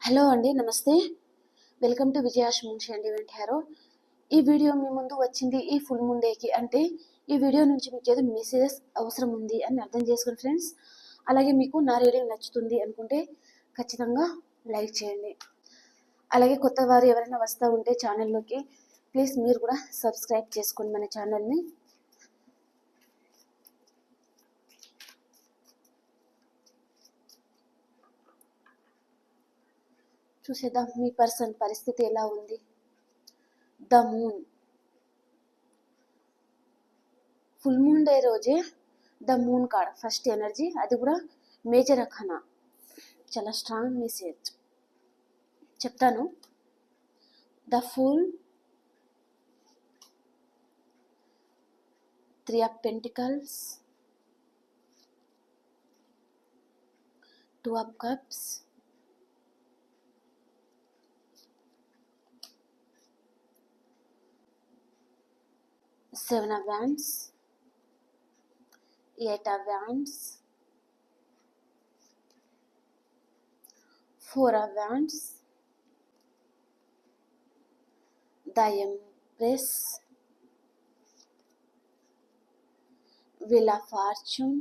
Hello అండి, నమస్తే. Welcome to విజయాష్ మున్షి అండ్ ఈవెంట్ హ్యారో. ఈ వీడియో మీ ముందు వచ్చింది ఈ ఫుల్ మూన్ డేకి. అంటే ఈ వీడియో నుంచి మీకు ఏదో మెసేజెస్ అవసరం ఉంది అని అర్థం చేసుకోండి ఫ్రెండ్స్. అలాగే మీకు నా రీడింగ్ నచ్చుతుంది అనుకుంటే ఖచ్చితంగా లైక్ చేయండి. అలాగే కొత్త వారు ఎవరైనా వస్తూ ఉంటే ఛానల్లోకి ప్లీజ్ మీరు కూడా సబ్స్క్రైబ్ చేసుకోండి మన ఛానల్ని. చూసేద్దాం మీ పర్సన్ పరిస్థితి ఎలా ఉంది. The moon. Full moon day రోజే the moon card first energy, అది కూడా మేజర్ అఖానా. చాలా స్ట్రాంగ్ మెసేజ్ చెప్తాను. The full, 3 of Pentacles, 2 of Cups, 7 of Wands, 8 of Wands, 4 of Wands, the Empress, Wheel of Fortune,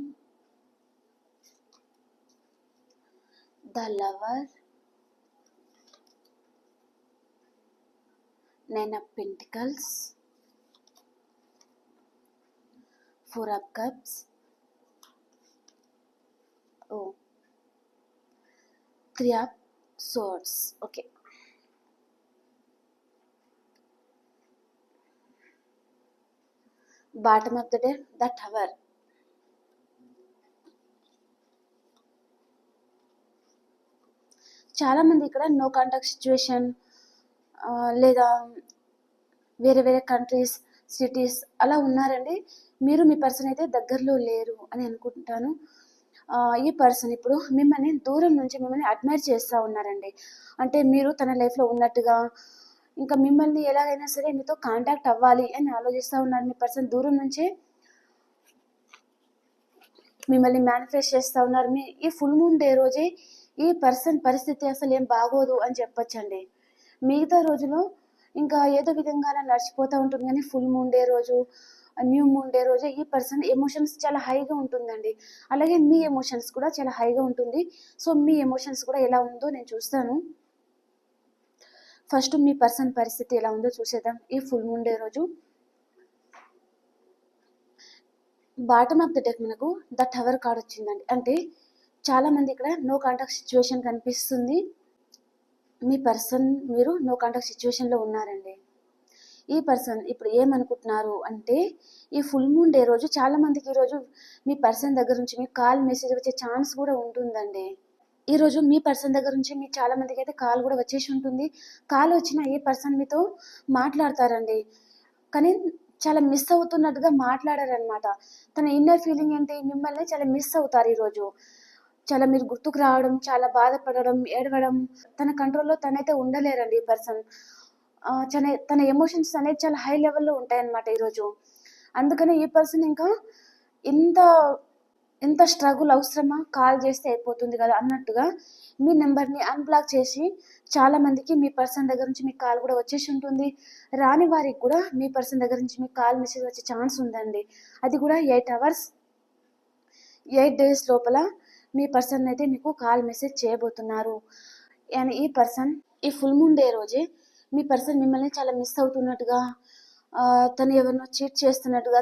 the Lover, 9 of Pentacles, 4 of Cups, 3 of Swords. Okay. Bottom of the deck, the Tower. చాలా మంది ఇక్కడ no contact situation లేదా వేరే వేరే countries, cities అలా ఉన్నారండి. మీరు మీ పర్సన్ అయితే దగ్గరలో లేరు అని అనుకుంటాను. ఈ పర్సన్ ఇప్పుడు మిమ్మల్ని దూరం నుంచి మిమ్మల్ని అడ్మైర్ చేస్తూ ఉన్నారండి. అంటే మీరు తన లైఫ్లో ఉన్నట్టుగా, ఇంకా మిమ్మల్ని ఎలాగైనా సరే మీతో కాంటాక్ట్ అవ్వాలి అని ఆలోచిస్తూ ఉన్నారు. మీ పర్సన్ దూరం నుంచే మిమ్మల్ని మేనిఫెస్ట్ చేస్తూ ఉన్నారు. మీ ఈ ఫుల్ మూన్ డే రోజే ఈ పర్సన్ పరిస్థితి అసలు ఏం బాగోదు అని చెప్పొచ్చండి. మిగతా రోజులో ఇంకా ఏదో విధంగా అలా నడిచిపోతూ ఉంటుంది, కానీ ఫుల్ మూన్ డే రోజు, న్యూ మూన్ డే రోజే ఈ పర్సన్ ఎమోషన్స్ చాలా హైగా ఉంటుందండి. అలాగే మీ ఎమోషన్స్ కూడా చాలా హైగా ఉంటుంది. సో మీ ఎమోషన్స్ కూడా ఎలా ఉందో నేను చూస్తాను. ఫస్ట్ మీ పర్సన్ పరిస్థితి ఎలా ఉందో చూసేద్దాం ఈ ఫుల్ మూన్ డే రోజు. బాటమ్ ఆఫ్ ద డెక్ మనకు ద టవర్ కార్డ్ వచ్చిందండి. అంటే చాలా మంది ఇక్కడ నో కాంటాక్ట్ సిచ్యువేషన్ కనిపిస్తుంది. మీ పర్సన్ మీరు నో కాంటాక్ట్ సిచ్యువేషన్లో ఉన్నారండి. ఈ పర్సన్ ఇప్పుడు ఏమనుకుంటున్నారు అంటే ఈ ఫుల్ మూన్ డే రోజు చాలా మందికి ఈరోజు మీ పర్సన్ దగ్గర నుంచి మీకు కాల్ మెసేజ్ వచ్చే ఛాన్స్ కూడా ఉంటుందండి. ఈరోజు మీ పర్సన్ దగ్గర నుంచి మీకు చాలా మందికి అయితే కాల్ కూడా వచ్చేసి ఉంటుంది. కాల్ వచ్చిన ఈ పర్సన్ మీతో మాట్లాడతారండి, కానీ చాలా మిస్ అవుతున్నట్టుగా మాట్లాడారనమాట. తన ఇన్నర్ ఫీలింగ్ ఏంటి, మిమ్మల్ని చాలా మిస్ అవుతారు ఈరోజు. చాలా మీరు గుర్తుకు రావడం, చాలా బాధపడడం, ఏడవడం, తన కంట్రోల్లో తనైతే ఉండలేరండి ఈ పర్సన్. తన ఎమోషన్స్ అనేది చాలా హై లెవెల్లో ఉంటాయన్నమాట ఈరోజు. అందుకని ఈ పర్సన్ ఇంకా ఎంత స్ట్రగుల్ అవసరమా, కాల్ చేస్తే అయిపోతుంది కదా అన్నట్టుగా మీ నెంబర్ని అన్బ్లాక్ చేసి చాలా మందికి మీ పర్సన్ దగ్గర నుంచి మీకు కాల్ కూడా వచ్చేసి ఉంటుంది. రాని వారికి కూడా మీ పర్సన్ దగ్గర నుంచి మీకు కాల్ మెసేజ్ వచ్చే ఛాన్స్ ఉందండి. అది కూడా 8 hours 8 days లోపల మీ పర్సన్ అయితే మీకు కాల్ మెసేజ్ చేయబోతున్నారు. అండ్ ఈ పర్సన్ ఈ ఫుల్ మూన్ డే రోజే మీ పర్సన్ మిమ్మల్ని చాలా మిస్ అవుతున్నట్టుగా, తను ఎవరినో చీట్ చేస్తున్నట్టుగా,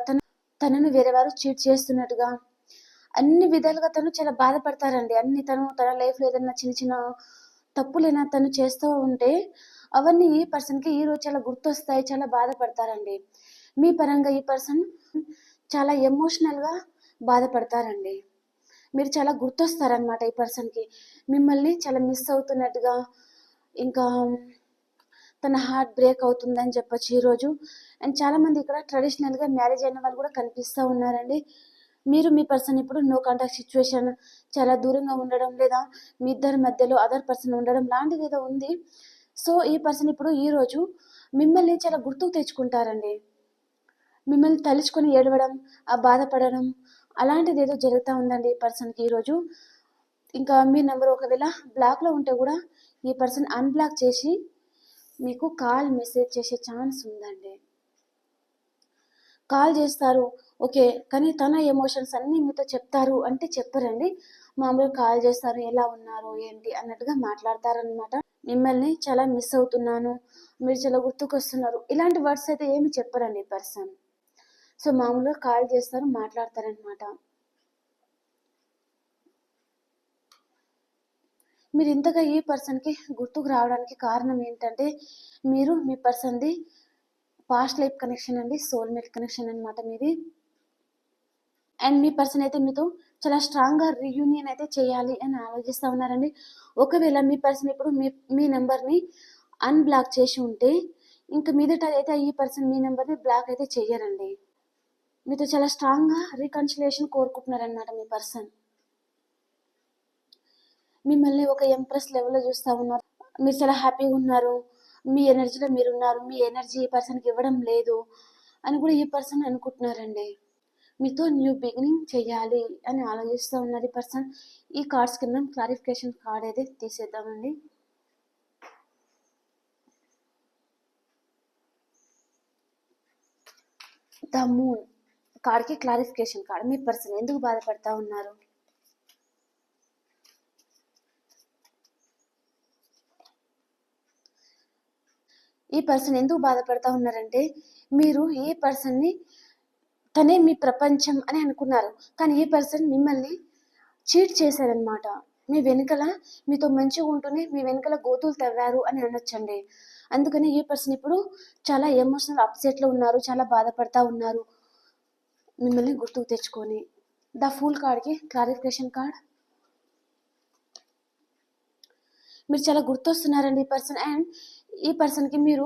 తనను వేరే వారు చీట్ చేస్తున్నట్టుగా, అన్ని విధాలుగా తను చాలా బాధపడతారండి. తన లైఫ్లో ఏదైనా చిన్న చిన్న తప్పులైనా తను చేస్తూ ఉంటే అవన్నీ ఈ పర్సన్కి ఈరోజు చాలా గుర్తొస్తాయి, చాలా బాధపడతారండి. మీ పరంగా ఈ పర్సన్ చాలా ఎమోషనల్గా బాధపడతారండి. మీరు చాలా గుర్తొస్తారనమాట ఈ పర్సన్కి. మిమ్మల్ని చాలా మిస్ అవుతున్నట్టుగా, ఇంకా తన హార్ట్ బ్రేక్ అవుతుందని చెప్పొచ్చు ఈరోజు. అండ్ చాలామంది ఇక్కడ ట్రెడిషనల్గా మ్యారేజ్ అయిన వాళ్ళు కూడా కనిపిస్తూ ఉన్నారండి. మీరు మీ పర్సన్ ఇప్పుడు నో కాంటాక్ట్ సిచ్యువేషన్, చాలా దూరంగా ఉండడం, లేదా మీ ఇద్దరి మధ్యలో అదర్ పర్సన్ ఉండడం లాంటిది ఏదో ఉంది. సో ఈ పర్సన్ ఇప్పుడు ఈరోజు మిమ్మల్ని చాలా గుర్తుకు తెచ్చుకుంటారండి. మిమ్మల్ని తలుచుకొని ఏడవడం, ఆ బాధపడడం అలాంటిది ఏదో జరుగుతూ ఉందండి ఈ పర్సన్కి ఈరోజు. ఇంకా మీ నెంబర్ ఒకవేళ బ్లాక్లో ఉంటే కూడా ఈ పర్సన్ అన్బ్లాక్ చేసి మీకు కాల్ మెసేజ్ చేసే ఛాన్స్ ఉందండి. కాల్ చేస్తారు ఓకే, కానీ తన ఎమోషన్స్ అన్నీ మీతో చెప్తారు అంటే చెప్పరండి. మామూలుగా కాల్ చేస్తారు, ఎలా ఉన్నారు ఏంటి అన్నట్టుగా మాట్లాడతారనమాట. మిమ్మల్ని చాలా మిస్ అవుతున్నాను, మీరు చాలా గుర్తుకొస్తున్నారు, ఇలాంటి వర్డ్స్ అయితే ఏమి చెప్పరండి ఈ పర్సన్. సో మామూలుగా కాల్ చేస్తారు, మాట్లాడతారనమాట. మీరు ఇంతగా ఈ పర్సన్కి గుర్తుకు రావడానికి కారణం ఏంటంటే మీరు మీ పర్సన్ది పాస్ట్ లైఫ్ కనెక్షన్ అండి, సోల్మేట్ కనెక్షన్ అనమాట మీది. అండ్ మీ పర్సన్ అయితే మీతో చాలా స్ట్రాంగ్గా రీయూనియన్ అయితే చేయాలి అని ఆలోచిస్తూ ఉన్నారండి. ఒకవేళ మీ పర్సన్ ఇప్పుడు మీ నెంబర్ని అన్బ్లాక్ చేసి ఉంటే ఇంకా మీదట అయితే ఈ పర్సన్ మీ నెంబర్ని బ్లాక్ అయితే చెయ్యరండి. మీతో చాలా స్ట్రాంగ్గా రీకన్సిలేషన్ కోరుకుంటున్నారనమాట మీ పర్సన్. మిమ్మల్ని ఒక ఎంప్రెస్ లెవెల్లో చూస్తూ ఉన్నారు. మీరు చాలా హ్యాపీగా ఉన్నారు, మీ ఎనర్జీలో మీరు ఉన్నారు, మీ ఎనర్జీ ఈ పర్సన్కి ఇవ్వడం లేదు అని కూడా ఈ పర్సన్ అనుకుంటున్నారండి. మీతో న్యూ బిగినింగ్ చేయాలి అని ఆలోచిస్తూ ఉన్నారు ఈ పర్సన్. ఈ కార్డ్స్ కింద క్లారిఫికేషన్ కార్డ్ అయితే తీసేద్దామండి. ద మూన్ కార్డ్కి క్లారిఫికేషన్ కార్డ్. మీ పర్సన్ ఎందుకు బాధపడతా ఉన్నారు? ఈ పర్సన్ ఎందుకు బాధపడతా ఉన్నారంటే మీరు ఈ పర్సన్ని తనే మీ ప్రపంచం అని అనుకున్నారు, కానీ ఈ పర్సన్ మిమ్మల్ని చీట్ చేశారనమాట. మీ వెనుకల మీతో మంచిగా ఉంటూనే మీ వెనుకల గోతులు తవ్వారు అని అనొచ్చండి. అందుకని ఈ పర్సన్ ఇప్పుడు చాలా ఎమోషనల్ అప్సెట్లో ఉన్నారు, చాలా బాధపడతా ఉన్నారు మిమ్మల్ని గుర్తుకు తెచ్చుకొని. ద ఫూల్ కార్డ్కి క్లారిఫికేషన్ కార్డ్. మీరు చాలా గుర్తొస్తున్నారండి ఈ పర్సన్. అండ్ ఈ పర్సన్కి మీరు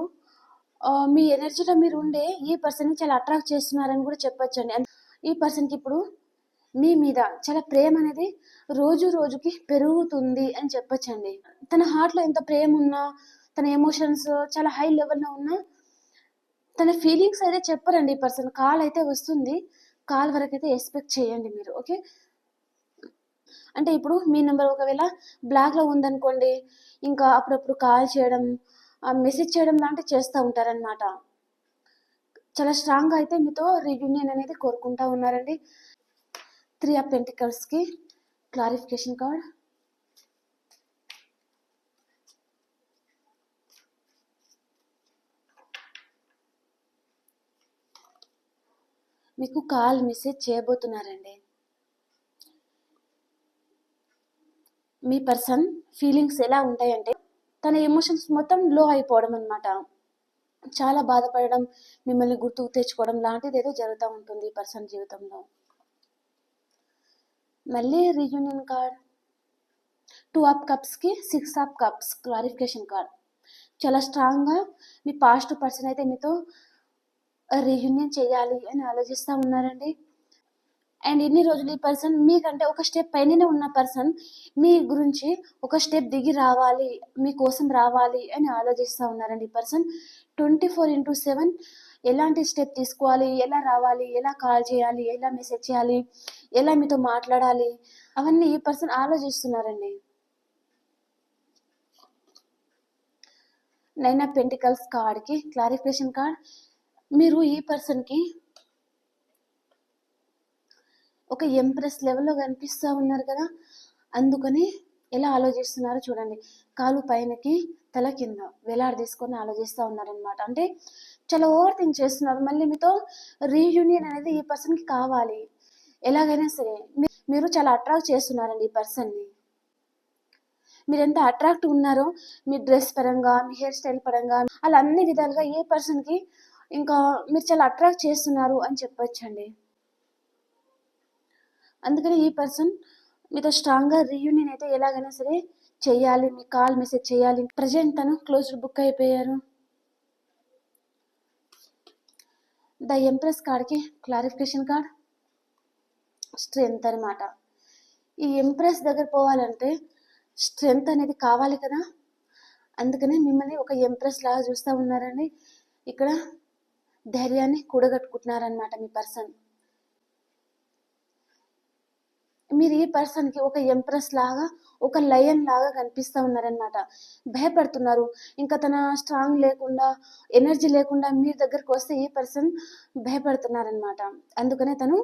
మీ ఎనర్జీలో మీరు ఉండే ఈ పర్సన్ని చాలా అట్రాక్ట్ చేస్తున్నారని కూడా చెప్పొచ్చండి. ఈ పర్సన్కి ఇప్పుడు మీ మీద చాలా ప్రేమ అనేది రోజు రోజుకి పెరుగుతుంది అని చెప్పొచ్చండి. తన హార్ట్లో ఎంత ప్రేమ ఉన్నా, తన ఎమోషన్స్ చాలా హై లెవెల్లో ఉన్నా తన ఫీలింగ్స్ అయితే చెప్పరండి ఈ పర్సన్. కాల్ అయితే వస్తుంది, కాల్ వరకు అయితే ఎక్స్పెక్ట్ చేయండి మీరు. ఓకే, అంటే ఇప్పుడు మీ నెంబర్ ఒకవేళ బ్లాక్లో ఉందనుకోండి, ఇంకా అప్పుడప్పుడు కాల్ చేయడం, మెసేజ్ చేయడం లాంటివి చేస్తూ ఉంటారనమాట. చాలా స్ట్రాంగ్గా అయితే మీతో రీయూనియన్ అనేది కోరుకుంటా ఉన్నారండి. 3 ఆఫ్ పెంటికల్స్కి క్లారిఫికేషన్ కార్డ్. మీకు కాల్ మెసేజ్ చేయబోతున్నారండి. మీ పర్సన్ ఫీలింగ్స్ ఎలా ఉంటాయంటే తన ఎమోషన్స్ మొత్తం లో అయిపోవడం అనమాట. చాలా బాధపడడం, మిమ్మల్ని గుర్తుకు తెచ్చుకోవడం లాంటిది ఏదో జరుగుతూ ఉంటుంది ఈ పర్సన్ జీవితంలో. మళ్ళీ రీయూనియన్ కార్డ్. 2 ఆఫ్ కప్స్కి 6 ఆఫ్ కప్స్ క్లారిఫికేషన్ కార్డ్. చాలా స్ట్రాంగ్గా మీ పాస్ట్ పర్సన్ అయితే మీతో రీయూనియన్ చేయాలి అని ఆలోచిస్తూ ఉన్నారండి. అండ్ ఇన్ని రోజులు ఈ పర్సన్ మీకంటే ఒక స్టెప్ పైననే ఉన్న పర్సన్ మీ గురించి ఒక స్టెప్ దిగి రావాలి, మీకోసం రావాలి అని ఆలోచిస్తూ ఉన్నారండి ఈ పర్సన్. 24/7 ఎలాంటి స్టెప్ తీసుకోవాలి, ఎలా రావాలి, ఎలా కాల్ చేయాలి, ఎలా మెసేజ్ చేయాలి, ఎలా మీతో మాట్లాడాలి, అవన్నీ ఈ పర్సన్ ఆలోచిస్తున్నారండి. 9 ఆఫ్ పెంటికల్స్ కార్డ్కి క్లారిఫికేషన్ కార్డ్. మీరు ఈ పర్సన్కి ఒక ఎంప్రెస్ లెవెల్లో కనిపిస్తూ ఉన్నారు కదా, అందుకని ఎలా ఆలోచిస్తున్నారో చూడండి. కాలు పైనకి తల కింద వేలాడదీసుకొని ఆలోచిస్తూ ఉన్నారనమాట. అంటే చాలా ఓవర్ థింక్ చేస్తున్నారు. మళ్ళీ మీతో రీయూనియన్ అనేది ఈ పర్సన్కి కావాలి ఎలాగైనా సరే. మీరు చాలా అట్రాక్ట్ చేస్తున్నారండి ఈ పర్సన్ని. మీరు ఎంత అట్రాక్ట్ ఉన్నారో మీ డ్రెస్ పరంగా, మీ హెయిర్ స్టైల్ పరంగా, అలా అన్ని విధాలుగా ఏ పర్సన్కి ఇంకా మీరు చాలా అట్రాక్ట్ చేస్తున్నారు అని చెప్పొచ్చండి. అందుకని ఈ పర్సన్ మీతో స్ట్రాంగ్గా రీయూనియన్ అయితే ఎలాగైనా సరే చెయ్యాలి, మీ కాల్ మెసేజ్ చేయాలి. ప్రజెంట్ తను క్లోజ్డ్ బుక్ అయిపోయారు. ద ఎంప్రెస్ కార్డ్కి క్లారిఫికేషన్ కార్డ్. స్ట్రెంగ్త్ అనమాట. ఈ ఎంప్రెస్ దగ్గర పోవాలంటే స్ట్రెంగ్త్ అనేది కావాలి కదా, అందుకనే మిమ్మల్ని ఒక ఎంప్రెస్ లాగా చూస్తూ ఉన్నారండి. ఇక్కడ ధైర్యాన్ని కూడగట్టుకుంటున్నారనమాట మీ పర్సన్. మీరు ఈ పర్సన్కి ఒక ఎంప్రెస్ లాగా ఒక లయన్ లాగా కనిపిస్తా ఉన్నారనమాట. భయపడుతున్నారు. ఇంకా తన స్ట్రాంగ్ లేకుండా, ఎనర్జీ లేకుండా మీ దగ్గరికి వస్తే ఈ పర్సన్ భయపడుతున్నారనమాట. అందుకనే తను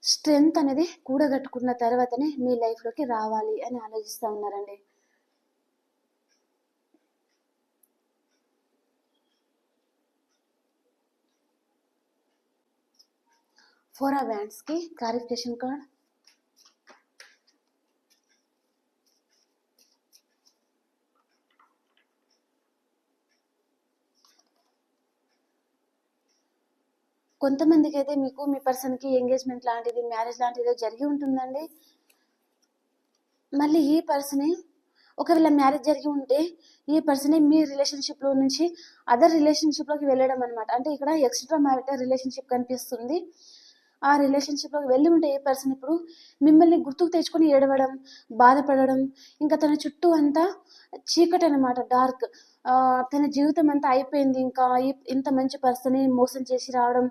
స్ట్రెంగ్త్ అనేది కూడగట్టుకున్న తర్వాతనే మీ లైఫ్‌లోకి రావాలి అని ఆలోచిస్తా ఉన్నారండి. 4 ఆఫ్ వ్యాండ్స్‌కి క్లారిఫికేషన్ కార్డ్. కొంతమందికైతే మీకు మీ పర్సన్‌కి ఎంగేజ్‌మెంట్ లాంటిది, మ్యారేజ్ లాంటిదో జరిగి ఉంటుందండి. మళ్ళీ ఈ పర్సనే ఒకవేళ మ్యారేజ్ జరిగి ఉంటే, ఈ పర్సనే మీ రిలేషన్‌షిప్‌లో నుంచి అదర్ రిలేషన్‌షిప్‌లోకి వెళ్ళడం అనమాట. అంటే ఇక్కడ ఎక్స్‌ట్రా మ్యారిటల్ రిలేషన్‌షిప్ కనిపిస్తుంది. ఆ రిలేషన్‌షిప్‌లోకి వెళ్ళి ఉంటే ఏ పర్సన్ ఇప్పుడు మిమ్మల్ని గుర్తుకు తెచ్చుకొని ఏడవడం, బాధపడడం, ఇంకా తన చుట్టూ అంతా చీకటనమాట, డార్క్. తన జీవితం అంతా అయిపోయింది. ఇంకా ఇంత మంచి పర్సన్‌ని మోసం చేసి రావడం,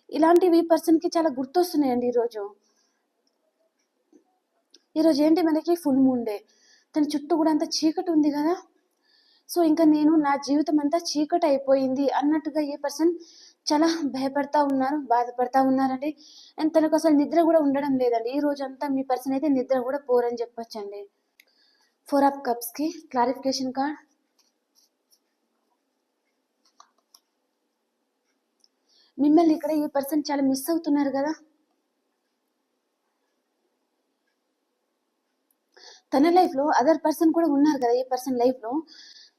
ఇలాంటివి ఈ పర్సన్‌కి చాలా గుర్తొస్తున్నాయండి ఈరోజు. ఈరోజు ఏంటి మనకి ఫుల్ మూన్ డే. తన చుట్టూ కూడా అంతా చీకటి ఉంది కదా! సో, ఇంకా నేను నా జీవితం అంతా చీకటి అయిపోయింది అన్నట్టుగా ఈ పర్సన్ చాలా భయపడతా ఉన్నారు, బాధపడతా ఉన్నారండి. అండ్ తనకసలు నిద్ర కూడా ఉండడం లేదండి. ఈ రోజంతా మీ పర్సన్ అయితే నిద్ర కూడా పోరని చెప్పొచ్చండి. 4 ఆఫ్ కప్స్‌కి క్లారిఫికేషన్ కార్డ్. మిమ్మల్ని ఇక్కడ ఈ పర్సన్ చాలా మిస్ అవుతున్నారు కదా! తన లైఫ్‌లో అదర్ పర్సన్ కూడా ఉన్నారు కదా! ఈ పర్సన్ లైఫ్‌లో.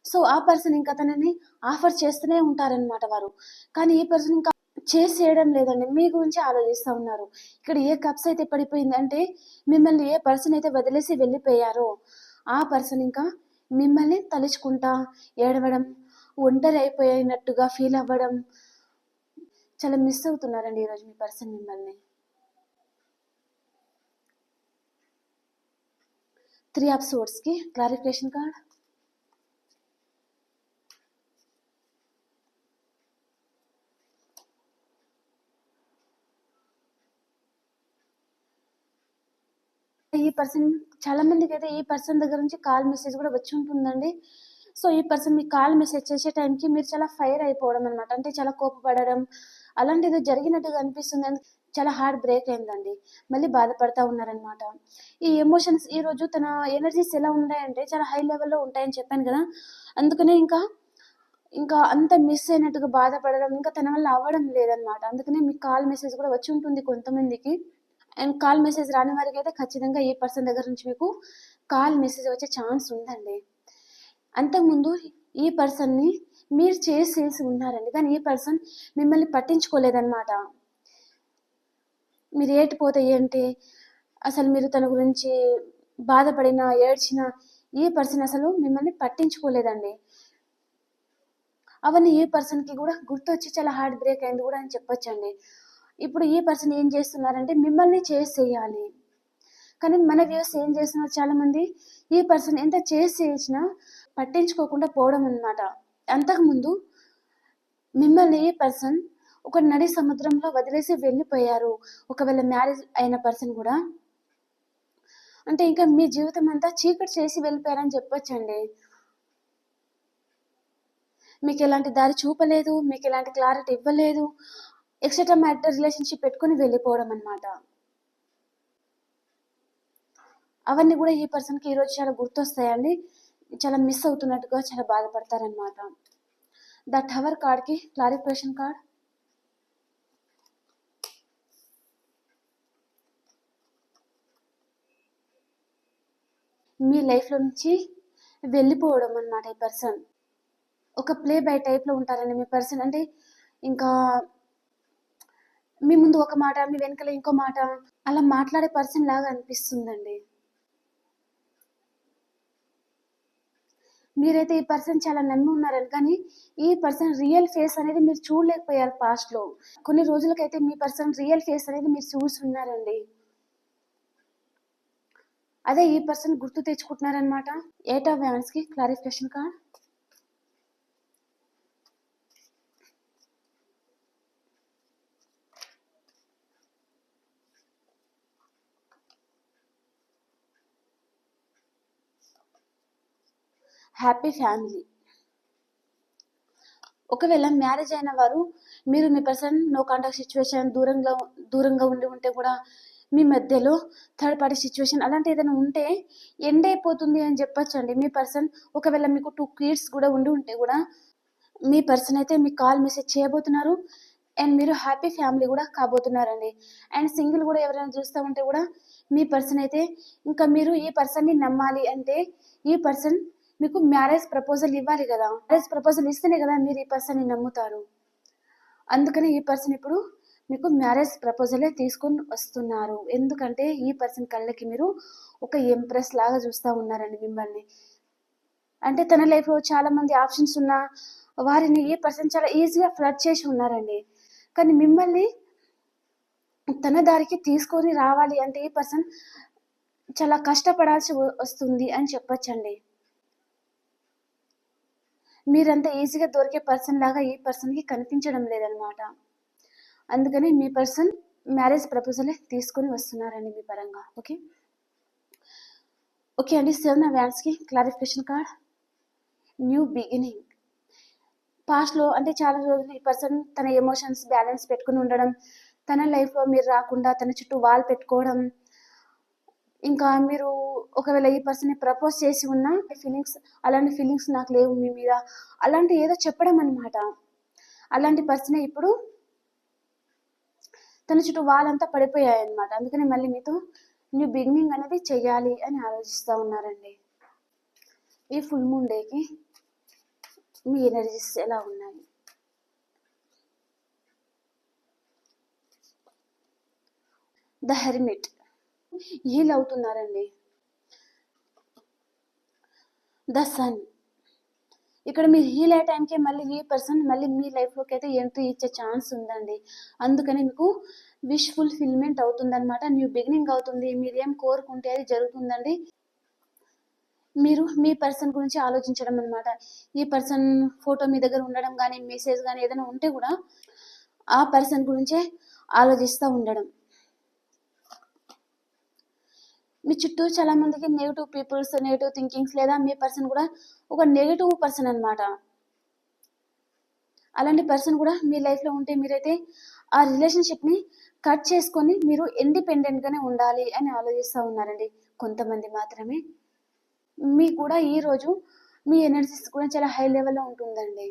సో, ఆ పర్సన్ ఇంకా తనని ఆఫర్ చేస్తూనే ఉంటారనమాట వారు. కానీ ఈ పర్సన్ ఇంకా చేసేయడం లేదండి. మీ గురించి ఆలోచిస్తా ఉన్నారు. ఇక్కడ ఏ కప్స్ అయితే పడిపోయిందంటే, మిమ్మల్ని ఏ పర్సన్ అయితే వదిలేసి వెళ్ళిపోయారో, ఆ పర్సన్ ఇంకా మిమ్మల్ని తలుచుకుంటా ఏడవడం, ఒంటరి అయిపోయినట్టుగా ఫీల్ అవ్వడం, చాలా మిస్ అవుతున్నారండి ఈరోజు మీ పర్సన్ మిమ్మల్ని. 3 ఆఫ్ సోర్డ్స్‌కి క్లారిఫికేషన్ కార్డ్. ఈ పర్సన్ చాలా మందికైతే ఈ పర్సన్ దగ్గర నుంచి కాల్ మెసేజ్ కూడా వచ్చి ఉంటుందండి. సో, ఈ పర్సన్ మీకు కాల్ మెసేజ్ చేసే టైంకి మీరు చాలా ఫైర్ అయిపోవడం అనమాట. అంటే చాలా కోపపడడం అలాంటిది జరిగినట్టుగా అనిపిస్తుంది. చాలా హార్ట్ బ్రేక్ అయిందండి. మళ్ళీ బాధపడతా ఉన్నారనమాట. ఈ ఎమోషన్స్ ఈరోజు తన ఎనర్జీస్ ఎలా ఉన్నాయంటే చాలా హై లెవెల్‌లో ఉంటాయని చెప్పాను కదా! అందుకనే ఇంకా అంత మిస్ అయినట్టుగా బాధపడడం, ఇంకా తన వల్ల అవ్వడం లేదనమాట. అందుకనే మీకు కాల్ మెసేజ్ కూడా వచ్చి ఉంటుంది కొంతమందికి. అండ్ కాల్ మెసేజ్ రాని వారికైతే ఖచ్చితంగా ఈ పర్సన్ దగ్గర నుంచి మీకు కాల్ మెసేజ్ వచ్చే ఛాన్స్ ఉందండి. అంతకుముందు ఈ పర్సన్‌ని మీరు చేసేసి ఉన్నారండి. కానీ ఈ పర్సన్ మిమ్మల్ని పట్టించుకోలేదనమాట. మీరు ఏటిపోతే ఏంటి? అసలు మీరు తన గురించి బాధపడినా, ఏడ్చినా ఈ పర్సన్ అసలు మిమ్మల్ని పట్టించుకోలేదండి. అవన్నీ ఈ పర్సన్‌కి గూడా గుర్తొచ్చి చాలా హార్ట్ బ్రేక్ అయింది గూడా అని చెప్పొచ్చండి. ఇప్పుడు ఈ పర్సన్ ఏం చేస్తున్నారంటే మిమ్మల్ని చేసేయాలి. కానీ మన వ్యూవర్స్ ఏం చేస్తున్నారు చాలామంది, ఈ పర్సన్ ఎంత చేసినా పట్టించుకోకుండా పోవడం అన్నమాట. అంతకుముందు మిమ్మల్ని ఈ పర్సన్ ఒక నడి సముద్రంలో వదిలేసి వెళ్ళిపోయారు. ఒకవేళ మ్యారేజ్ అయిన పర్సన్ గూడా. అంటే ఇంకా మీ జీవితం అంతా చీకటి చేసి వెళ్ళిపోయారని చెప్పొచ్చండి. మీకెలాంటి దారి చూపలేదు, మీకెలాంటి క్లారిటీ ఇవ్వలేదు. ఎక్స్‌ట్రా మ్యారిటల్ రిలేషన్‌షిప్ పెట్టుకొని వెళ్ళిపోవడం అన్నమాట. అవన్నీ గూడా ఈ పర్సన్‌కి ఈరోజు చాలా గుర్తొస్తాయండి. చాలా మిస్ అవుతున్నట్టుగా చాలా బాధపడతారనమాట. ద టవర్ కార్డ్‌కి క్లారిఫికేషన్ కార్డ్. మీ లైఫ్‌లో నుంచి వెళ్ళిపోవడం అన్నమాట ఈ పర్సన్. ఒక ప్లే బాయ్ టైప్‌లో ఉంటారండి మీ పర్సన్. అంటే ఇంకా మీ ముందు ఒక మాట, మీ వెనకాల ఇంకో మాట అలా మాట్లాడే పర్సన్ లాగా అనిపిస్తుందండి. మీరైతే ఈ పర్సన్ చాలా నమ్మి ఉన్నారని, కానీ ఈ పర్సన్ రియల్ ఫేస్ అనేది మీరు చూడలేకపోయారు పాస్ట్‌లో. కొన్ని రోజులకైతే మీ పర్సన్ రియల్ ఫేస్ అనేది మీరు చూసున్నారండి. అదే ఈ పర్సన్ గుర్తు తెచ్చుకుంటున్నారనమాట. 8 ఆఫ్ వ్యాండ్స్‌కి క్లారిఫికేషన్ కార్డ్. Happy family. ఒకవేళ మ్యారేజ్ అయిన వారు మీరు మీ పర్సన్ నో కాంటాక్ట్ సిచ్యువేషన్ దూరంగా ఉండి ఉంటే కూడా మీ మధ్యలో థర్డ్ పార్టీ సిచ్యువేషన్ అలాంటి ఏదైనా ఉంటే ఎండ్ అయిపోతుంది అని చెప్పొచ్చండి. మీ పర్సన్ ఒకవేళ మీకు 2 కిడ్స్ కూడా ఉండి ఉంటే కూడా మీ పర్సన్ అయితే మీకు కాల్ మెసేజ్ చేయబోతున్నారు అండ్ మీరు హ్యాపీ ఫ్యామిలీ కూడా కాబోతున్నారండి. అండ్ సింగిల్ కూడా ఎవరైనా చూస్తూ ఉంటే కూడా మీ పర్సన్ అయితే ఇంకా మీరు ఈ పర్సన్ని నమ్మాలి అంటే ఈ పర్సన్ మీకు మ్యారేజ్ ప్రపోజల్ ఇవ్వాలి కదా. మ్యారేజ్ ప్రపోజల్ ఇస్తేనే కదా మీరు ఈ పర్సన్ని నమ్ముతారు. అందుకని ఈ పర్సన్ ఇప్పుడు మీకు మ్యారేజ్ ప్రపోజలే తీసుకొని వస్తున్నారు. ఎందుకంటే ఈ పర్సన్ కళ్ళకి మీరు ఒక ఎంప్రెస్ లాగా చూస్తూ ఉన్నారండి మిమ్మల్ని. అంటే తన లైఫ్లో చాలా మంది ఆప్షన్స్ ఉన్నా వారిని ఈ పర్సన్ చాలా ఈజీగా ఫ్లడ్ చేసి ఉన్నారండి. కానీ మిమ్మల్ని తన దారికి తీసుకొని రావాలి అంటే ఈ పర్సన్ చాలా కష్టపడాల్సి వస్తుంది అని చెప్పొచ్చండి. మీరంతా ఈజీగా దొరికే పర్సన్ లాగా ఈ పర్సన్కి కనిపించడం లేదనమాట. అందుకని మీ పర్సన్ మ్యారేజ్ ప్రపోజల్ తీసుకొని వస్తున్నారండి మీ పరంగా. ఓకే ఓకే అండి. 7 ఆఫ్ వ్యాండ్స్కి క్లారిఫికేషన్ కార్డ్, న్యూ బిగినింగ్. పాస్ట్లో అంటే చాలా రోజులు ఈ పర్సన్ తన ఎమోషన్స్ బ్యాలెన్స్ పెట్టుకుని ఉండడం, తన లైఫ్లో మీరు రాకుండా తన చుట్టూ వాల్ పెట్టుకోవడం, ఇంకా మీరు ఒకవేళ ఈ పర్సన్ని ప్రపోజ్ చేసి ఉన్నా ఫీలింగ్స్ అలాంటి ఫీలింగ్స్ నాకు లేవు మీ మీద అలాంటి ఏదో చెప్పడం అనమాట. అలాంటి పర్సనే ఇప్పుడు తన చుట్టూ వాళ్ళంతా పడిపోయాయి అనమాట. అందుకని మళ్ళీ మీతో న్యూ బిగినింగ్ అనేది చెయ్యాలి అని ఆలోచిస్తూ ఉన్నారండి. ఈ ఫుల్ మూన్ డేకి మీ ఎనర్జీస్ ఎలా ఉన్నాయి? ద హెర్మిట్ హీల్ అవుతున్నారండి. ద సన్ ఇక్కడ మీరు హీల్ అయ్యే టైంకి మళ్ళీ ఈ పర్సన్ మళ్ళీ మీ లైఫ్లోకి అయితే ఎంట్రీ ఇచ్చే ఛాన్స్ ఉందండి. అందుకని మీకు విష్ ఫుల్ఫిల్మెంట్ అవుతుందన్నమాట. న్యూ బిగినింగ్ అవుతుంది. మీరు ఏం కోరుకుంటే అది జరుగుతుందండి. మీరు మీ పర్సన్ గురించి ఆలోచించడం అనమాట. ఈ పర్సన్ ఫోటో మీ దగ్గర ఉండడం కానీ మెసేజ్ కానీ ఏదైనా ఉంటే కూడా ఆ పర్సన్ గురించే ఆలోచిస్తూ ఉండడం. మీ చుట్టూ చాలా మందికి నెగిటివ్ పీపుల్స్, నెగిటివ్ థింకింగ్స్ లేదా మీ పర్సన్ కూడా ఒక నెగిటివ్ పర్సన్ అనమాట. అలాంటి పర్సన్ కూడా మీ లైఫ్లో ఉంటే మీరైతే ఆ రిలేషన్షిప్ని కట్ చేసుకొని మీరు ఇండిపెండెంట్గానే ఉండాలి అని ఆలోచిస్తూ ఉన్నారండి కొంతమంది మాత్రమే. మీకు కూడా ఈరోజు మీ ఎనర్జీస్ కూడా చాలా హై లెవెల్లో ఉంటుందండి.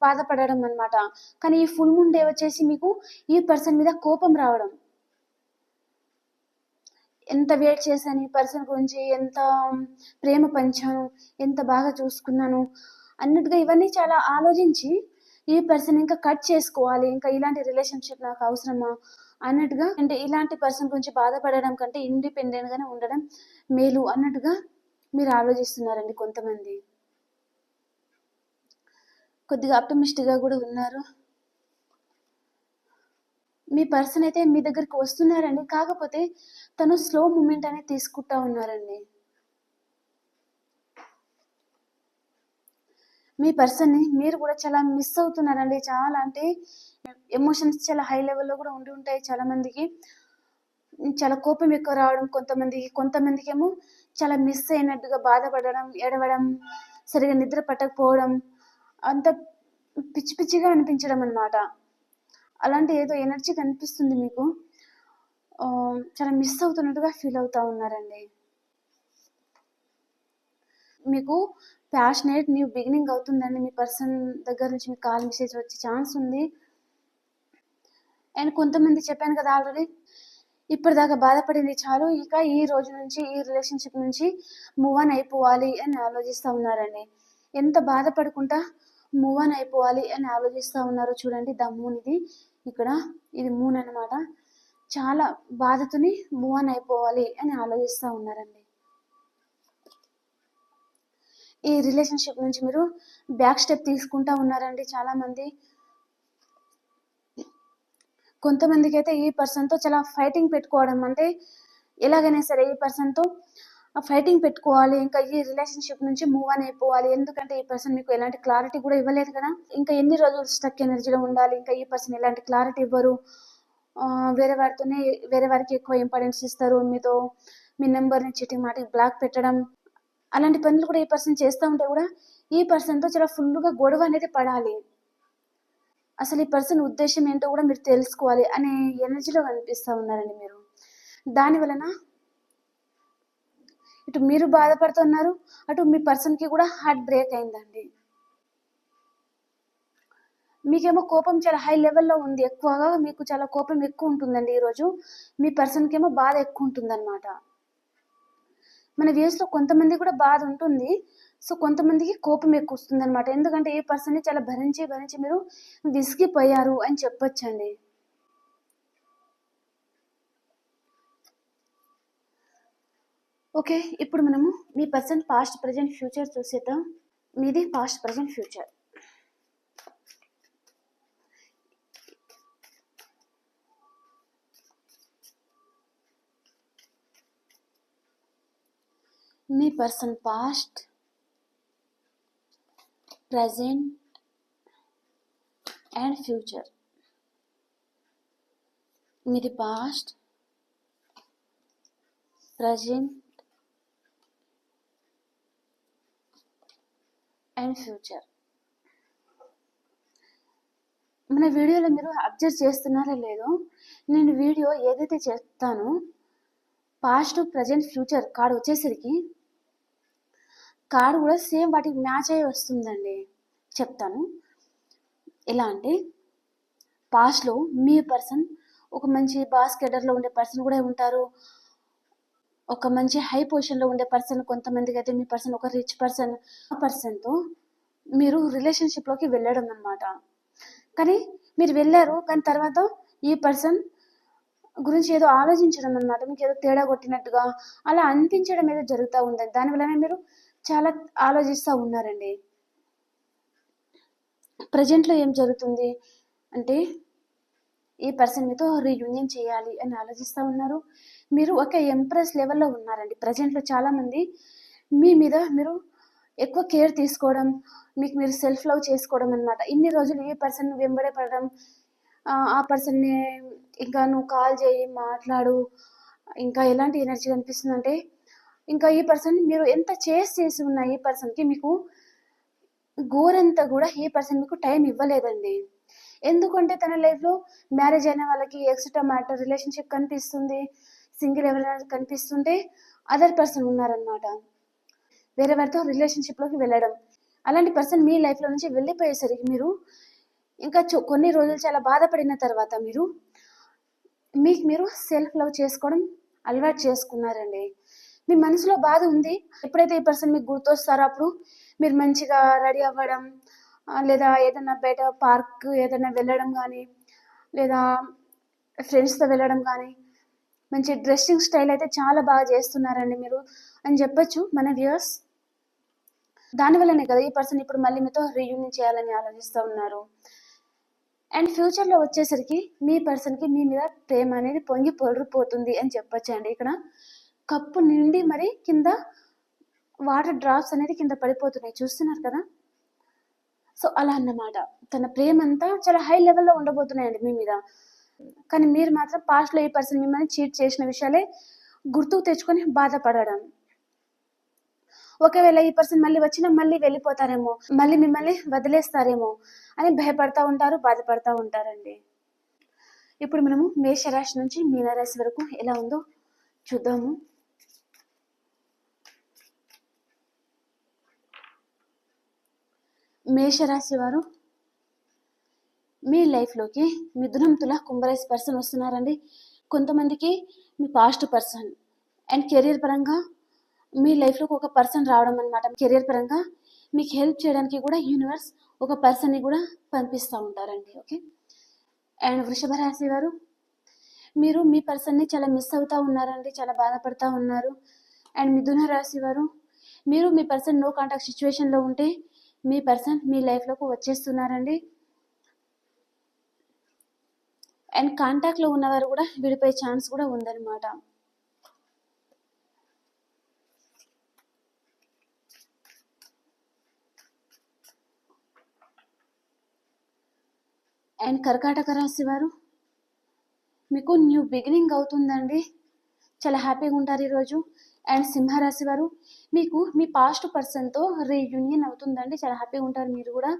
బాధపడడం అనమాట. కానీ ఈ ఫుల్ మూన్ డే వచ్చేసి మీకు ఈ పర్సన్ మీద కోపం రావడం. ఎంత వెయిట్ చేశాను ఈ పర్సన్ గురించి, ఎంత ప్రేమ పంచాను, ఎంత బాగా చూసుకున్నాను అన్నట్టుగా ఇవన్నీ చాలా ఆలోచించి ఈ పర్సన్ ఇంకా కట్ చేసుకోవాలి, ఇంకా ఇలాంటి రిలేషన్షిప్ నాకు అవసరమా అన్నట్టుగా, అంటే ఇలాంటి పర్సన్ గురించి బాధపడడం కంటే ఇండిపెండెంట్గానే ఉండడం మేలు అన్నట్టుగా మీరు ఆలోచిస్తున్నారండి కొంతమంది. కొద్దిగా ఆప్టమిస్టిక్గా కూడా ఉన్నారు. మీ పర్సన్ అయితే మీ దగ్గరికి వస్తున్నారండి. కాకపోతే తను స్లో మూమెంట్ అనేది తీసుకుంటా ఉన్నారండి. మీ పర్సన్ని మీరు కూడా చాలా మిస్ అవుతున్నారండి. చాలా అంటే ఎమోషన్స్ చాలా హై లెవెల్లో కూడా ఉండి ఉంటాయి చాలా మందికి. చాలా కోపం ఎక్కువ రావడం కొంతమందికి ఏమో చాలా మిస్ అయినట్టుగా బాధపడడం, ఏడవడం, సరిగా నిద్ర పట్టకపోవడం, అంత పిచ్చి పిచ్చిగా అనిపించడం అనమాట. అలాంటి ఏదో ఎనర్జీ కనిపిస్తుంది మీకు. చాలా మిస్ అవుతున్నట్టుగా ఫీల్ అవుతూ ఉన్నారండి. మీకు ప్యాషనేట్ న్యూ బిగినింగ్ అవుతుందండి. మీ పర్సన్ దగ్గర నుంచి మీకు కాల్ మెసేజ్ వచ్చే ఛాన్స్ ఉంది. అండ్ కొంతమంది చెప్పాను కదా ఆల్రెడీ, ఇప్పటిదాకా బాధపడింది చాలు, ఇక ఈ రోజు నుంచి ఈ రిలేషన్షిప్ నుంచి మూవ్ ఆన్ అయిపోవాలి అని ఆలోచిస్తూ ఉన్నారండి. ఎంత బాధపడుకుంటా మూవ్ ఆన్ అయిపోవాలి అని ఆలోచిస్తూ ఉన్నారో చూడండి. ద మూన్ ఇది మూన్ అనమాట. చాలా బాధతోని మూవ్ ఆన్ అయిపోవాలి అని ఆలోచిస్తూ ఉన్నారండి. ఈ రిలేషన్షిప్ నుంచి మీరు బ్యాక్ స్టెప్ తీసుకుంటా ఉన్నారండి చాలా మంది. కొంతమందికి అయితే ఈ పర్సన్తో చాలా ఫైటింగ్ పెట్టుకోవడం, అంటే ఎలాగైనా సరే ఈ పర్సన్తో ఫైటింగ్ పెట్టుకోవాలి, ఇంకా ఈ రిలేషన్షిప్ నుంచి మూవ్ ఆన్ అయిపోవాలి. ఎందుకంటే ఈ పర్సన్ మీకు ఎలాంటి క్లారిటీ కూడా ఇవ్వలేదు కదా. ఇంకా ఎన్ని రోజులు స్టక్ ఎనర్జీలో ఉండాలి, ఇంకా ఈ పర్సన్ ఎలాంటి క్లారిటీ ఇవ్వరు. వేరే వారికి ఎక్కువ ఇంపార్టెన్స్ ఇస్తారు. మీ నెంబర్ని చీటింగ్ మాటికి బ్లాక్ పెట్టడం, అలాంటి పనులు కూడా ఈ పర్సన్ చేస్తూ ఉంటే కూడా ఈ పర్సన్తో చాలా ఫుల్గా గొడవ అనేది పడాలి. అసలు ఈ పర్సన్ ఉద్దేశం ఏంటో కూడా మీరు తెలుసుకోవాలి అనే ఎనర్జీలో కనిపిస్తూ ఉన్నారండి మీరు. దాని వలన ఇటు మీరు బాధపడుతున్నారు, అటు మీ పర్సన్కి కూడా హార్ట్ బ్రేక్ అయిందండి. మీకేమో కోపం చాలా హై లెవెల్లో ఉంది, ఎక్కువగా మీకు చాలా కోపం ఎక్కువ ఉంటుందండి ఈరోజు. మీ పర్సన్కి ఏమో బాధ ఎక్కువ ఉంటుందన్నమాట. మన వ్యూస్లో కొంతమంది కూడా బాధ ఉంటుంది, సో కొంతమందికి కోపం ఎక్కువ వస్తుంది అనమాట. ఎందుకంటే ఈ పర్సన్ని చాలా భరించి భరించి మీరు విసిగిపోయారు అని చెప్పొచ్చండి. ఓకే, ఇప్పుడు మనము మీ పర్సన్ పాస్ట్ ప్రజెంట్ ఫ్యూచర్ చూసేద్దాం. మీది past present future. Me person past, present and future. మీది పాస్ట్, ప్రజెంట్ అండ్ ఫ్యూచర్. మన వీడియోలో మీరు అబ్జర్వ్ చేస్తున్నారో లేదో, నేను వీడియో ఏదైతే చేస్తానో పాస్ట్ ప్రజెంట్ ఫ్యూచర్ కార్డు వచ్చేసరికి కార్డు కూడా సేమ్ వాటికి మ్యాచ్ అయ్యి వస్తుందండి. చెప్తాను ఎలా అంటే, పాస్ట్లో మీ పర్సన్ ఒక మంచి బాస్ కేడర్లో ఉండే పర్సన్ కూడా ఉంటారు, ఒక మంచి హై పొజిషన్లో ఉండే పర్సన్. కొంతమందికి అయితే మీ పర్సన్ ఒక రిచ్ పర్సన్. ఆ పర్సన్తో మీరు రిలేషన్షిప్లోకి వెళ్ళడం అనమాట. కానీ మీరు వెళ్ళారు, కానీ తర్వాత ఈ పర్సన్ గురించి ఏదో ఆలోచించడం అనమాట, మీకు ఏదో తేడా కొట్టినట్టుగా అలా అనిపించడం ఏదో జరుగుతూ ఉందండి. దానివల్లనే మీరు చాలా ఆలోచిస్తూ ఉన్నారండి. ప్రజెంట్లో ఏం జరుగుతుంది అంటే, ఈ పర్సన్ మీతో రీయూనియన్ చేయాలి అని ఆలోచిస్తూ ఉన్నారు. మీరు ఒక ఎంప్రెస్ లెవెల్లో ఉన్నారండి ప్రజెంట్లో. చాలామంది మీ మీద మీరు ఎక్కువ కేర్ తీసుకోవడం, మీకు మీరు సెల్ఫ్ లవ్ చేసుకోవడం అనమాట. ఇన్ని రోజులు ఈ పర్సన్ వెంబడే పడడం, ఆ పర్సన్ని ఇంకా నువ్వు కాల్ చేయి, మాట్లాడు, ఇంకా ఎలాంటి ఎనర్జీ కనిపిస్తుందంటే, ఇంకా ఈ పర్సన్ మీరు ఎంత చేసి ఉన్న ఈ పర్సన్కి మీకు గోరంతా కూడా ఈ పర్సన్ మీకు టైం ఇవ్వలేదండి. ఎందుకంటే తన లైఫ్లో మ్యారేజ్ అయిన వాళ్ళకి ఎక్స్ట్రా మ్యాటర్ రిలేషన్షిప్ కనిపిస్తుంది, సింగిల్ ఎవరైనా కనిపిస్తుంటే అదర్ పర్సన్ ఉన్నారనమాట. వేరే వారితో రిలేషన్షిప్లోకి వెళ్ళడం, అలాంటి పర్సన్ మీ లైఫ్లో నుంచి వెళ్ళిపోయేసరికి మీరు ఇంకా కొన్ని రోజులు చాలా బాధపడిన తర్వాత మీకు మీరు సెల్ఫ్ లవ్ చేసుకోవడం అలవాటు చేసుకున్నారండి. మీ మనసులో బాధ ఉంది, ఎప్పుడైతే ఈ పర్సన్ మీకు గుర్తొస్తారో అప్పుడు మీరు మంచిగా రెడీ అవ్వడం, లేదా ఏదైనా బయట పార్క్ ఏదైనా వెళ్ళడం కానీ, లేదా ఫ్రెండ్స్తో వెళ్ళడం కానీ, మంచి డ్రెస్సింగ్ స్టైల్ అయితే చాలా బాగా చేస్తున్నారండి మీరు అని చెప్పొచ్చు మన వ్యూయర్స్. దానివల్లనే కదా ఈ పర్సన్ ఇప్పుడు మళ్ళీ మీతో రీయూనియన్ చేయాలని ఆలోచిస్తూ ఉన్నారు. అండ్ ఫ్యూచర్లో వచ్చేసరికి మీ పర్సన్కి మీ మీద ప్రేమ అనేది పొంగి పొడిపోతుంది అని చెప్పొచ్చండి. ఇక్కడ కప్పు నిండి మరి కింద వాటర్ డ్రాప్స్ అనేది కింద పడిపోతున్నాయి, చూస్తున్నారు కదా. సో అలా అన్నమాట, తన ప్రేమ అంతా చాలా హై లెవెల్లో ఉండబోతున్నాయండి మీ మీద. కానీ మీరు మాత్రం పాస్ట్లో ఈ పర్సన్ మిమ్మల్ని చీట్ చేసిన విషయాలే గుర్తుకు తెచ్చుకొని బాధపడడం. ఒకవేళ ఈ పర్సన్ మళ్ళీ వచ్చినా మళ్ళీ వెళ్ళిపోతారేమో, మళ్ళీ మిమ్మల్ని వదిలేస్తారేమో అని భయపడతా ఉంటారు, బాధపడతా ఉంటారండి. ఇప్పుడు మనము మేషరాశి నుంచి మీనరాశి వరకు ఎలా ఉందో చూద్దాము. మేషరాశి వారు మీ లైఫ్లోకి మిథునం, తుల, కుంభరాశి పర్సన్ వస్తున్నారండి. కొంతమందికి మీ పాస్ట్ పర్సన్ అండ్ కెరీర్ పరంగా మీ లైఫ్లోకి ఒక పర్సన్ రావడం అనమాట. కెరీర్ పరంగా మీకు హెల్ప్ చేయడానికి కూడా యూనివర్స్ ఒక పర్సన్ని కూడా పంపిస్తూ ఉంటారండి. ఓకే. అండ్ వృషభ రాశి వారు, మీరు మీ పర్సన్ని చాలా మిస్ అవుతూ ఉన్నారండి, చాలా బాధపడుతూ ఉన్నారు. అండ్ మిథున రాశి వారు, మీరు మీ పర్సన్ నో కాంటాక్ట్ సిచ్యువేషన్లో ఉంటే మీ పర్సన్ మీ లైఫ్లోకి వచ్చేస్తున్నారండి. అండ్ కాంటాక్ట్లో ఉన్నవారు కూడా విడిపోయే ఛాన్స్ కూడా ఉందన్నమాట. అండ్ కర్కాటక రాశి వారు, మీకు న్యూ బిగినింగ్ అవుతుందండి, చాలా హ్యాపీగా ఉంటారు ఈరోజు. అండ్ సింహరాశి వారు, మీకు మీ పాస్ట్ పర్సన్తో రీయూనియన్ అవుతుందండి, చాలా హ్యాపీగా ఉంటారు మీరు కూడా.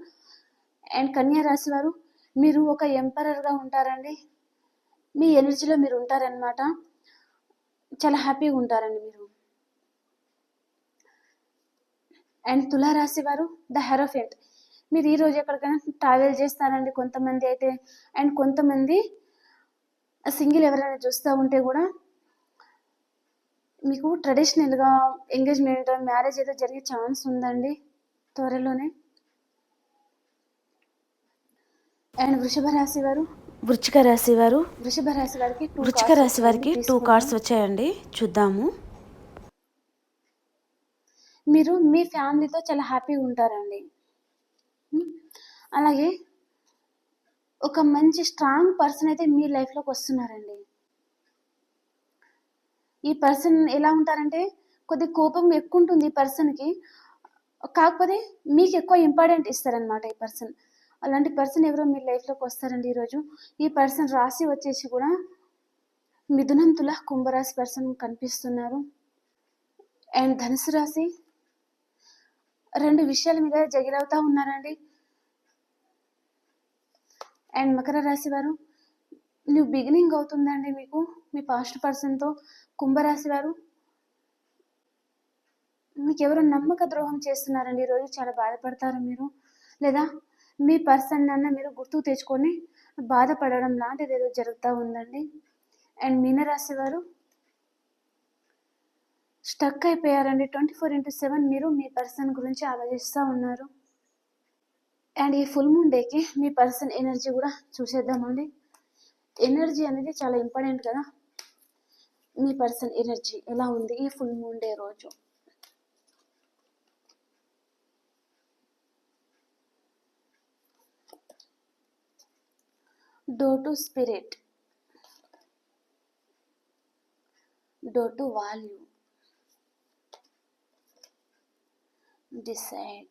అండ్ కన్యా రాశి వారు, మీరు ఒక ఎంపరర్గా ఉంటారండి, మీ ఎనర్జీలో మీరు ఉంటారనమాట, చాలా హ్యాపీగా ఉంటారండి మీరు. అండ్ తులారాశి వారు, ద హెరోఫెంట్, మీరు ఈరోజు ఎక్కడికైనా ట్రావెల్ చేస్తారండి కొంతమంది అయితే. అండ్ కొంతమంది సింగిల్ ఎవరైనా చూస్తూ ఉంటే కూడా మీకు ట్రెడిషనల్గా ఎంగేజ్మెంట్ మ్యారేజ్ అయితే జరిగే ఛాన్స్ ఉందండి త్వరలోనే. అండ్ వృషభ రాశి వారు, వృషభ రాశి వారికి టూ కార్డ్స్ వచ్చాయండి, చూద్దాము. మీరు మీ ఫ్యామిలీతో చాలా హ్యాపీగా ఉంటారండి. అలాగే ఒక మంచి స్ట్రాంగ్ పర్సన్ అయితే మీ లైఫ్లోకి వస్తున్నారండి. ఈ పర్సన్ ఎలా ఉంటారంటే కొద్ది కోపం ఎక్కువ ఉంటుంది ఈ పర్సన్కి, కాకపోతే మీకు ఎక్కువ ఇంపార్టెంట్ ఇస్తారనమాట ఈ పర్సన్. అలాంటి పర్సన్ ఎవరో మీ లైఫ్లోకి వస్తారండి ఈరోజు. ఈ పర్సన్ రాశి వచ్చేసి కూడా మిథునం, తుల, కుంభరాశి పర్సన్ కనిపిస్తున్నారు. అండ్ ధనుసు రాశి, రెండు విషయాల మీద జగిరవుతా ఉన్నారండి. అండ్ మకర రాశి వారు, న్యూ బిగినింగ్ అవుతుందండి మీకు మీ పాస్ట్ పర్సన్తో. కుంభరాశి వారు, మీకు ఎవరు నమ్మక ద్రోహం చేస్తున్నారండి ఈరోజు, చాలా బాధపడతారు మీరు, లేదా మీ పర్సన్ అన్న మీరు గుర్తుకు తెచ్చుకొని బాధపడడం లాంటిది ఏదో జరుగుతూ ఉందండి. అండ్ మీనరాశి వారు స్టక్ అయిపోయారండి, 24/7 మీరు మీ పర్సన్ గురించి ఆలోచిస్తూ ఉన్నారు. అండ్ ఈ ఫుల్ మూన్ డేకి మీ పర్సన్ ఎనర్జీ కూడా చూసేద్దామండి. ఎనర్జీ అనేది చాలా ఇంపార్టెంట్ కదా. మీ పర్సన్ ఎనర్జీ ఎలా ఉంది ఈ ఫుల్ మూన్ డే రోజు? Door to spirit, door to value, decide,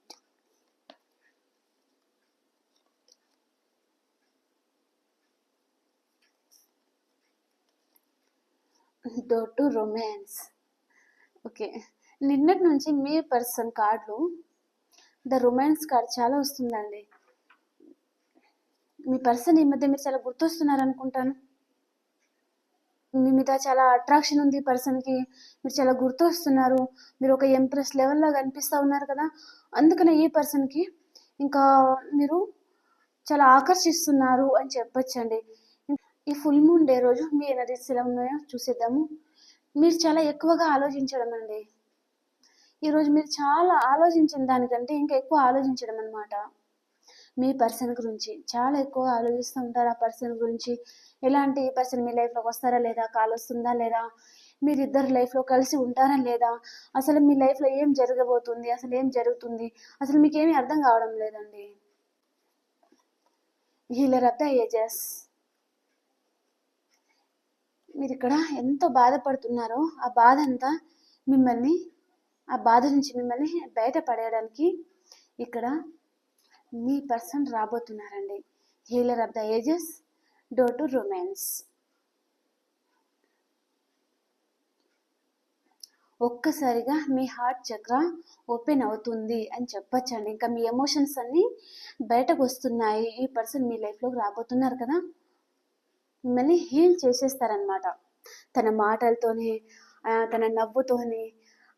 door to romance. Okay, నిన్నటి నుంచి మీ పర్సన్ కార్డులు ద రొమాన్స్ కార్డ్ చాలా వస్తుందండి. మీ పర్సన్ ఈ మధ్య మీరు చాలా గుర్తొస్తున్నారు అనుకుంటాను. మీ మీద చాలా అట్రాక్షన్ ఉంది పర్సన్కి, మీరు చాలా గుర్తొస్తున్నారు, మీరు ఒక ఎంప్రెస్ లెవెల్లో కనిపిస్తూ ఉన్నారు కదా. అందుకనే ఈ పర్సన్కి ఇంకా మీరు చాలా ఆకర్షిస్తున్నారు అని చెప్పొచ్చండి. ఈ ఫుల్ మూన్ డే రోజు మీ ఎనర్జీస్ ఎలా ఉన్నాయో చూసేద్దాము. మీరు చాలా ఎక్కువగా ఆలోచించడం అండి ఈరోజు, మీరు చాలా ఆలోచించిన దానికంటే ఇంకా ఎక్కువ ఆలోచించడం అనమాట. మీ పర్సన్ గురించి చాలా ఎక్కువగా ఆలోచిస్తూ ఉంటారు. ఆ పర్సన్ గురించి ఎలాంటి పర్సన్ మీ లైఫ్లోకి వస్తారా లేదా, కాల్ వస్తుందా లేదా, మీరిద్దరు లైఫ్లో కలిసి ఉంటారా లేదా, అసలు మీ లైఫ్లో ఏం జరగబోతుంది, అసలు ఏం జరుగుతుంది, అసలు మీకేమీ అర్థం కావడం లేదండి. హీలర్ ఆఫ్ ద ఏజెస్, మీరు ఇక్కడ ఎంతో బాధపడుతున్నారో ఆ బాధ అంతా మిమ్మల్ని, ఆ బాధ నుంచి మిమ్మల్ని బయటపడేయడానికి ఇక్కడ మీ పర్సన్ రాబోతున్నారండి. Healer of the ages, door to romance. ఒక్కసారిగా మీ హార్ట్ చక్ర ఓపెన్ అవుతుంది అని చెప్పచ్చండి. ఇంకా మీ ఎమోషన్స్ అన్నీ బయటకు వస్తున్నాయి. ఈ పర్సన్ మీ లైఫ్లోకి రాబోతున్నారు కదా, మిమ్మల్ని హీల్ చేసేస్తారనమాట. తన మాటలతోనే, తన నవ్వుతోనే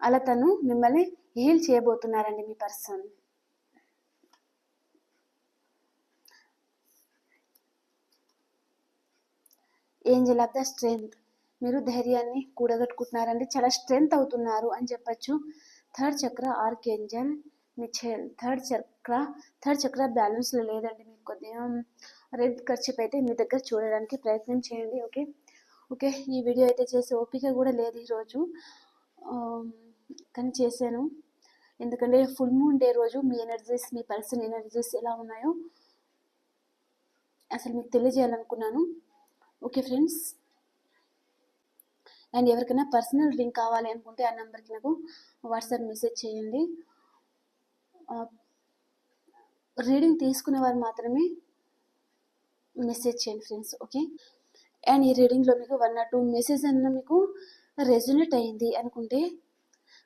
అలా తను మిమ్మల్ని హీల్ చేయబోతున్నారండి మీ person. Angel of the strength, మీరు ధైర్యాన్ని కూడగట్టుకుంటున్నారండి, చాలా స్ట్రెంగ్త్ అవుతున్నారు అని చెప్పచ్చు. థర్డ్ చక్ర ఆర్కేంజల్ మిచెల్, థర్డ్ చక్ర బ్యాలెన్స్లో లేదండి. మీకు కొద్దిగా రెడ్ ఖర్చు అయితే మీ దగ్గర చూడడానికి ప్రయత్నం చేయండి. ఓకే, ఈ వీడియో అయితే చేసే ఓపిక కూడా లేదు ఈరోజు, కానీ చేశాను. ఎందుకంటే ఫుల్ మూన్ డే రోజు మీ ఎనర్జీస్, మీ పర్సన్ ఎనర్జీస్ ఎలా ఉన్నాయో అసలు మీకు తెలియజేయాలనుకున్నాను. ఓకే ఫ్రెండ్స్, అండ్ ఎవరికైనా పర్సనల్ లింక్ కావాలి అనుకుంటే ఆ నెంబర్కి నాకు వాట్సాప్ మెసేజ్ చేయండి. రీడింగ్ తీసుకునే వారు మాత్రమే మెసేజ్ చేయండి ఫ్రెండ్స్. ఓకే, అండ్ ఈ రీడింగ్లో మీకు 1 or 2 మెసేజ్ అన్న మీకు రెజొనేట్ అయింది అనుకుంటే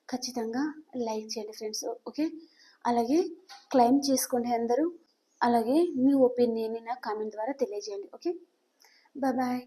ఖచ్చితంగా లైక్ చేయండి ఫ్రెండ్స్. ఓకే, అలాగే క్లెయిమ్ చేసుకోండి అందరూ. అలాగే మీ ఒపీనియన్ని నా కామెంట్ ద్వారా తెలియజేయండి. Okay, bye bye.